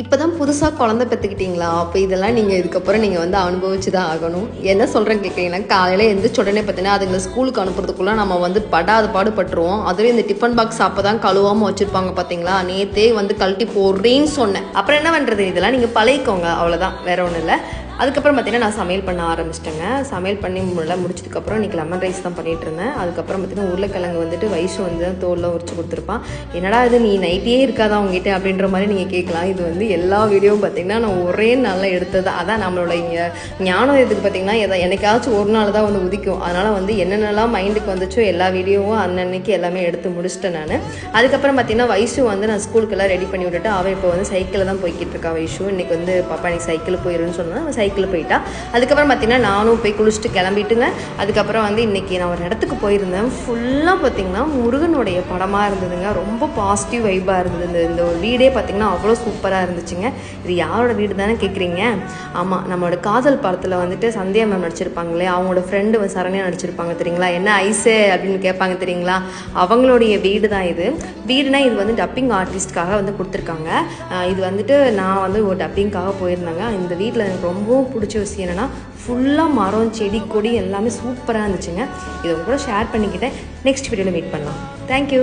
இப்போ தான் புதுசாக குழந்தை பெற்றுக்கிட்டீங்களா? அப்போ இதெல்லாம் நீங்கள் இதுக்கப்புறம் நீங்கள் வந்து அனுபவிச்சு தான் ஆகணும். என்ன சொல்கிறேன்னு கேட்குறீங்கன்னா, காலையில் எந்திரிச்ச உடனே பார்த்தீங்கன்னா அதுங்களை ஸ்கூலுக்கு அனுப்புறதுக்குள்ளே நம்ம வந்து படாத பாடுபட்டுருவோம். அதுவே இந்த டிஃபன் பாக்ஸ் அப்போ தான் கழுவாமல் வச்சுருப்பாங்க பார்த்தீங்களா? நேற்றே வந்து கழட்டி போடுறேன்னு சொன்னேன். அப்புறம் என்ன பண்ணுறது, இதெல்லாம் நீங்கள் பழகிக்கோங்க, அவ்வளோதான், வேற ஒன்றும் இல்லை. அதுக்கப்புறம் பார்த்தீங்கன்னா நான் சமையல் பண்ண ஆரம்பிச்சிட்டேங்க. சமையல் பண்ணி முடிச்சதுக்கப்புறம் இன்றைக்கி லெமன் ரைஸ் தான் பண்ணிகிட்டு இருந்தேன். அதுக்கப்புறம் பார்த்தீங்கன்னா உருளைக்கிழங்கு வந்துட்டு வயசு வந்து தோலில் உரிச்சு கொடுத்துருப்பான். என்னடா இது நீ நைட்டே இருக்காதா உங்ககிட்ட அப்படின்ற மாதிரி நீங்கள் கேட்கலாம். இது வந்து எல்லா வீடியோவும் பார்த்தீங்கன்னா நான் ஒரே நாளில் எடுத்தது. அதான் நம்மளோட இங்கே ஞானம் இதுக்கு பார்த்தீங்கன்னா என்னைக்காச்சும் ஒரு நாள் தான் வந்து உதிக்கும். அதனால் வந்து என்னென்னலாம் மைண்டுக்கு வந்துச்சோ எல்லா வீடியோவும் அன்னன்னைக்கு எல்லாமே எடுத்து முடிச்சிட்டேன் நான். அதுக்கப்புறம் பார்த்தீங்கன்னா வயசு வந்து நான் ஸ்கூலுக்கெல்லாம் ரெடி பண்ணி விட்டுட்டு அவள் இப்போ வந்து சைக்கிளில் தான் போய்கிட்டு இருக்கா. வயசு இன்றைக்கி வந்து பாப்பா இன்றைக்கி சைக்கிள் போயிருன்னு சொன்னால் சைக்கிள் போயிட்டா. அதுக்கப்புறம் பார்த்தீங்கன்னா நானும் போய் குளிச்சுட்டு கிளம்பிட்டுங்க. அதுக்கப்புறம் வந்து இன்றைக்கி நான் ஒரு இடத்துக்கு போயிருந்தேன். ஃபுல்லாக பார்த்தீங்கன்னா முருகனுடைய படமாக இருந்ததுங்க. ரொம்ப பாசிட்டிவ் வைப்பாக இருந்தது. இந்த ஒரு வீடே பார்த்தீங்கன்னா அவ்வளோ சூப்பராக இருந்துச்சுங்க. இது யாரோட வீடு தானே கேட்குறீங்க? ஆமாம், நம்மளோட காதல் படத்தில் வந்துட்டு சந்தியா மேம் நடிச்சிருப்பாங்களே, அவங்களோட ஃப்ரெண்டு சரண்யா நடிச்சிருப்பாங்க தெரியுங்களா? என்ன ஐஸு அப்படின்னு கேட்பாங்க தெரியுங்களா? அவங்களுடைய வீடு தான் இது. வீடுனா இது வந்து டப்பிங் ஆர்டிஸ்ட்காக வந்து கொடுத்துருக்காங்க. இது வந்துட்டு நான் வந்து ஒரு டப்பிங்காக போயிருந்தேங்க. இந்த வீட்டில் எனக்கு ரொம்பவும் பிடிச்ச விஷயம் என்னென்னா ஃபுல்லாக மரம் செடி கொடி எல்லாமே சூப்பராக இருந்துச்சுங்க. இதை கூட ஷேர் பண்ணிக்கிட்டேன். நெக்ஸ்ட் வீடியோவில் மீட் பண்ணலாம். தேங்க்யூ.